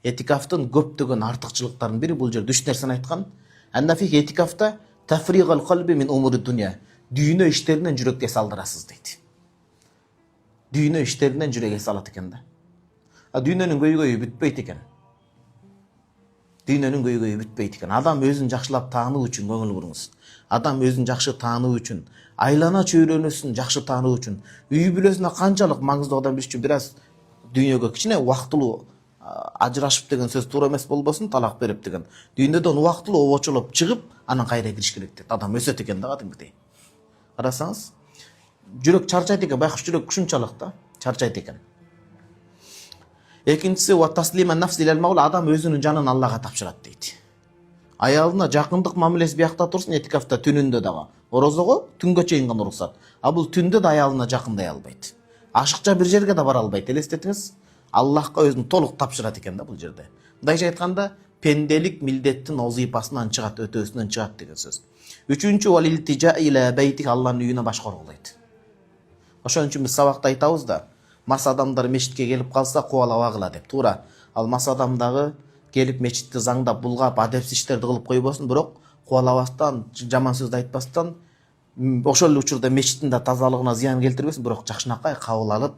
этикафтын көптөгөн артыкчылыктарынын бири бул жерде 3 нерсени айткан. Аннафи этикафта тафригал калби мин умури дуnya. Дүйнө иштеринен жүрөккө салдырасыз дейт. Дүйнө иштеринен жүрөккө салат экен да. Дүйнөнүн көйгөйү бүтпөйт экен. Дүйнөнүн көйгөйү бүтпөйт экен. Адам өзүн жакшылап таануу үчүн көңүл буруңуз. Адам өзүн жакшы таануу үчүн, айлана чөйрөнүсүн жакшы таануу үчүн, үй бүлөсүнө канчалык маңыздуу адам биш үчүн бир аз дүйнөгө кичине убактылуу ажырашып деген сөз туура эмес болбосун, талак берип деген. Дүйнөдөн убактылуу обочолоп чыгып, анан кайра кириш керек дейт. Адам өсөт экен да кадимкидей. Карасаңыз, жүрөк чарчайт экен, байкуш жүрөк ушунчалык да, чарчайт экен. Экинчиси ва таслима нафс илал маул, адам өзүнүн жанын Аллага тапшырат дейт. Аялына жакындык мамилеси биякта турсун, этикафта түнүндө дагы. Орозого түнгө чейин гана уруксат. А бул түндө да аялына жакындай албайт. Ашыкча бир жерге да бара албайт. Элестетиңиз, Аллахка өзүн толук тапшырат экен да бул жерде. Мындайча айтканда, пенделик милдеттин вазыйпасынан чыгат, өтөөсүнөн чыгат деген сөз. Үчүнчү вал илтижа иля байтик, Алланын үйүнө баш коргулайт. Ошон үчүн биз сабакта айтабыз да, мас адамдар мечитке келип калса кубалабагыла деп. Туура. Ал мас адам дагы келип мечитти заңдап, булгап, адепсиз иштерди кылып койбосун, бирок кубалабастан, жаман сөздү айтпастан, ошол эле учурда мечиттин да тазалыгына зыян келтирбесин, бирок жакшынакай кабыл алып,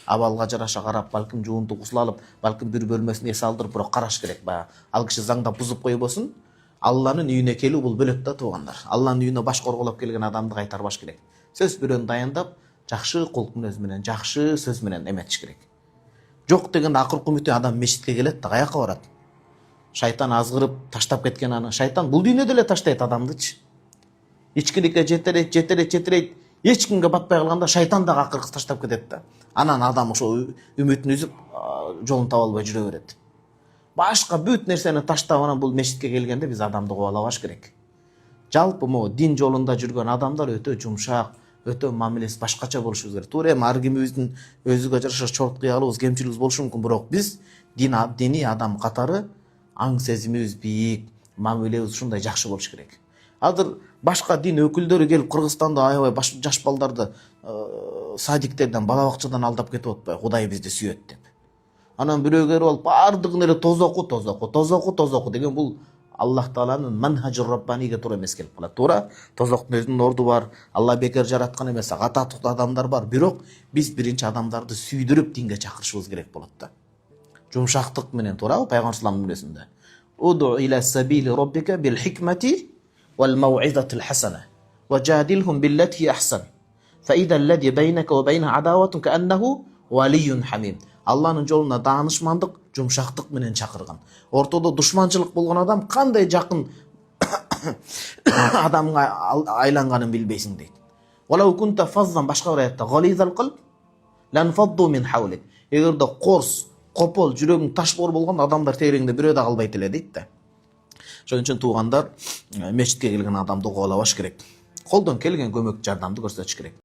абалга жараша карап, балким жуунтук гусул алып, балким бир бөлмөсүн эс алдырып, бирок караш керек. Баягы ал киши заңдап бузуп койбосун. Алланын үйүнө келүү бул бөлөк да туугандар. Алланын үйүнө баш коргулап келген адамды кайтарбаш керек. Сөз бирөөнү дайындап, жакшы кулк мүнөз менен, жакшы сөз менен эметиш керек. Жок деген акыркы үмүтү адам мечитке келет да каяка барат? Шайтан азгырып таштап кеткен аны. Шайтан бул дүйнөдө эле таштайт адамдычы. Ичкиликке жетирейт. Эч кимге батпай калганда шайтан дагы акыркы таштап кетет да. Анан адам ошо үмүтүн үзүп, жолун таба албай жүрө берет. Башка бүт нерсени таштап анан бул мечитке келгенде биз адамды кубалабаш керек. Жалпы могу дин жолунда жүргөн адамдар өтө жумшак, өтө мамилеси башкача болушу керек. Туура эми ар кимибиздин өзүгө жараша чорткуялыбыз, кемчилигибиз болушу мүмкүн, бирок биз диний адам катары аң сезимибиз бийик, мамилебиз ушундай жакшы болуш керек. Азыр башка дин өкүлдөрү келип Кыргызстанда аябай жаш балдарды садиктерден, бала бакчадан алдап кетип атпайбы, Кудай бизди сүйөт деп. Анан бирөө келип алып бардыгын эле тозоку деген бул Аллах Тааланын манхажур раббаниге туура эмес келип калат. Туура, тозоктун өзүнүн орду бар. Алла бекер жараткан эмес, кататтуу адамдар бар. Бирок биз биринчи адамдарды сүйдүрүп динге чакырышыбыз керек болот да. Жумшактык менен, туурабы? Пайгамбар саллаллаху алейхи вассалам Уду иля сабили роббика бил хикмати вал мауизатил хасана важадилхум биллати ахсан фаида аллади байнака ва байна адаватун кааннаху валиюн хамим. Алланын жолуна даанышмандык, жумшактык менен чакырган. Ортодо душманчылык болгон адам кандай жакын адамга айланганын билбейсиң дейт. Валау кунта фаззан, башка бир аятта, гализал калб ланфадду мин хавлик. Эгерде корс, копол, жүрөгүң таш бор болгон адамдар тегереңде бирөө да калбайт эле дейт да. Ошон үчүн туугандар, мечитке келген адамды кубалабаш керек. Колдон келген көмөк жардамды көрсөтүш керек.